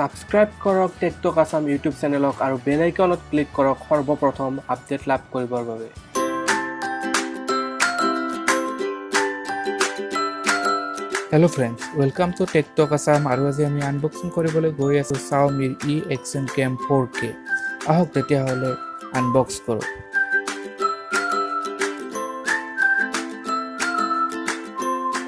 Subscribe কৰক tech talk Assam YouTube চেনেলক আৰু বেল আইকনত ক্লিক কৰক সৰ্বপ্ৰথম আপডেট লাভ কৰিবৰ বাবে। Hello friends, welcome to tech talk Assam আৰু আজি আমি আনবক্সিং কৰিবলৈ গৈ আছো Xiaomi E Action Cam 4K। আহক তেতিয়া হলে আনবক্স কৰো।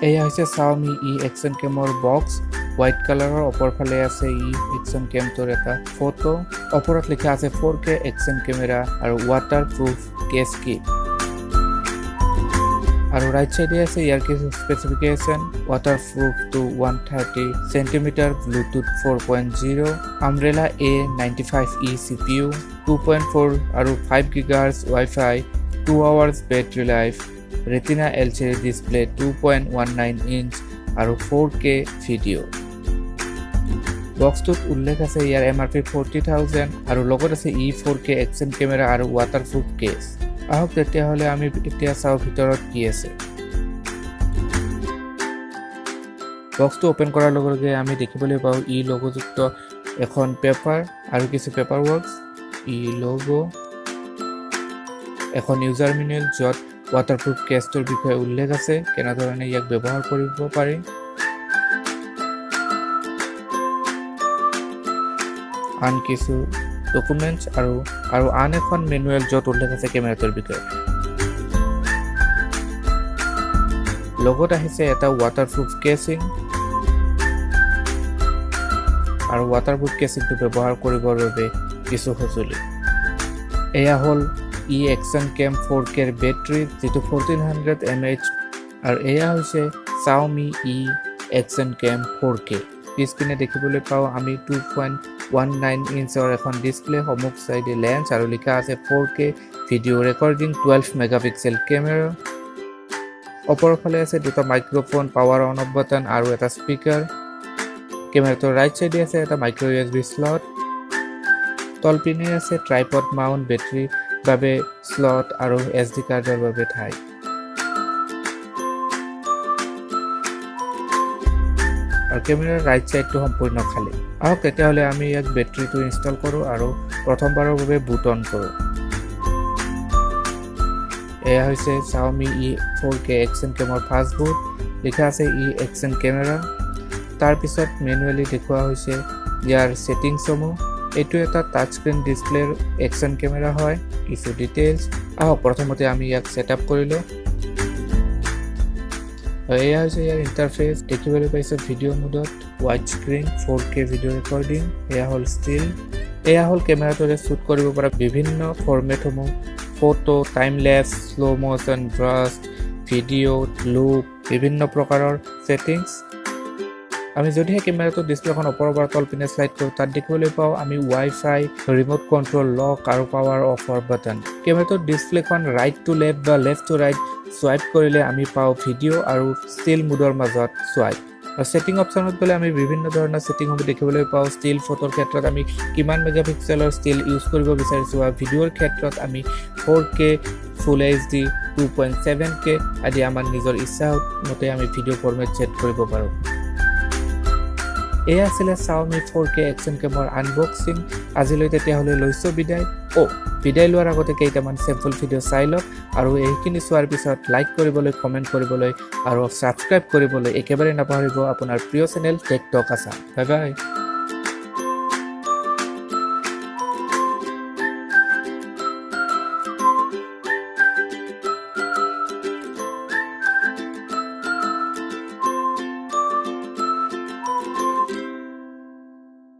এয়া হৈছে Xiaomi E Action Cam box. White কালাৰৰ ওপৰ ফালে আছে E Action Cam তোৰ এটা ফটো। ওপৰত লিখা আছে 4K Action Camera আৰু waterproof case kit। আৰু ৰাইট সাইডে আছে ইয়াৰ কিছু specification, waterproof to 130 cm, Bluetooth 4.0, Umbrella A95E CPU, 2.4 আৰু 5 GHz Wi-Fi, 2 hours battery life, Retina LCD display 2.19 inch আৰু 4K ভিডিও। বক্সটোত উল্লেখ আছে ইয়াৰ MRP 40,000 আৰু লগত আছে E4K Action Camera আৰু waterproof case। আহক তেতিয়া হলে আমি এতিয়া চাও ভিতৰত কি আছে। বক্সটো ওপেন কৰাৰ লগে লগে আমি দেখিবলৈ পাও ই লোগোযুক্ত এখন পেপাৰ আৰু কিছু পেপাৰ ওয়াৰ্কস, ই লোগো, এখন ইউজাৰ মেনুৱেল য'ত waterproof কেছটোৰ বিষয়ে উল্লেখ আছে, কেনেধৰণে ইয়াক ব্যৱহাৰ কৰিব পাৰি, আন কিছু ডকুমেন্টস আৰু আন এখন মেনুৱেল য'ত উল্লেখ আছে কেমেৰাটোৰ বিষয়ে। লগত আহিছে এটা waterproof কেচিং আৰু waterproof কেচিংটো ব্যৱহাৰ কৰিবৰ বাবে কিছু সঁজুলি। এয়া হ'ল E Action Cam 4K battery যেটো 1400 mAh আৰু এয়া হৈছে Xiaomi E Action Cam 4K। স্ক্ৰিনে দেখিবলৈ পাও আমি 2.19 ইঞ্চৰ এখন ডিসপ্লে, সন্মুখ সাইডে লেন্স আৰু লিখা আছে 4K video recording 12 megapixel camera. ওপৰৰ ফালে আছে দুটা microphone, power on of button আৰু এটা স্পিকাৰ। কেমেৰাটোৰ ৰাইট সাইডে আছে এটা মাইক্ৰো USB স্লট। তলপিনে আছে ট্ৰাইপড মাউন্ট, বেটাৰী বাবে স্লট আৰু SD কাৰ্ডৰ বাবে ঠাই। আৰু কেমেৰাৰ ৰাইট সাইডটো সম্পূৰ্ণ খালী। আহক তেতিয়া হলে আমি ইয়াক বেটাৰীটো ইনষ্টল কৰো আৰু প্ৰথমবাৰৰ বাবে বুট অন কৰো। এয়া হৈছে Xiaomi E 4K Action Cam first boot, লিখা আছে E Action Camera। তাৰ পিছত মেনুৱেলি দেখুওৱা হৈছে ইয়াৰ সেটিংসমূহ। এইটো এটা টাচ স্ক্ৰীন ডিসপ্লেৰ Action Camera হয়। কিছু ডিটেইলছ, আহক প্ৰথমতে আমি ইয়াক সেটআপ কৰিলো। এয়া হৈছে ইয়াৰ ইন্টাৰফেস। দেখিবলৈ পাইছে ভিডিও মোডত wide screen 4K video recording. এয়া হ'ল ষ্টিল। এয়া হ'ল কেমেৰাটোৰে শ্বুট কৰিব পৰা বিভিন্ন ফৰমেটসমূহ, photo, time lapse, slow motion, burst, video, loop, বিভিন্ন প্ৰকাৰৰ সেটিংছ। আমি যদিহে কেমেৰাটো ডিসপ্লেখন ওপৰৰ পৰা তলপিনে স্লাইড কৰো, তাত দেখিবলৈ পাও আমি Wi-Fi, ৰিমোট কন্ট্ৰোল, লক আৰু পাৱাৰ অফৰ বাটন। কেমেৰাটোৰ ডিসপ্লেখন ৰাইট টু লেফট বা লেফট টু ৰাইট সোৱাইপ কৰিলে আমি পাও ভিডিও আৰু ষ্টিল মোডৰ মাজত সোৱাইপ। আৰু সেটিং অপশনত গলে আমি বিভিন্ন ধৰণৰ সেটিংসমূহ দেখিবলৈ পাও। ষ্টিল ফটোৰ ক্ষেত্ৰত আমি কিমান মেগাপিক্সেলৰ ষ্টিল ইউজ কৰিব বিচাৰিছো, আৰু ভিডিওৰ ক্ষেত্ৰত আমি 4K, ফুল HD, 2.7K আদি আমাৰ নিজৰ ইচ্ছা মতে আমি ভিডিও ফৰমেট সেট কৰিব পাৰো। এয়া আছিলে Xiaomi 4K Action Cam unboxing. আজিলৈ তেতিয়া হলে লৈছো বিদায়। বিদায় লোৱাৰ আগতে কেইটামান চেম্পল ভিডিও চাই লওক আৰু এইখিনি চোৱাৰ পিছত লাইক কৰিবলৈ, কমেন্ট কৰিবলৈ আৰু সাবস্ক্ৰাইব কৰিবলৈ একেবাৰে নাপাহৰিব আপোনাৰ প্ৰিয় channel tech talk Assam. Bye bye.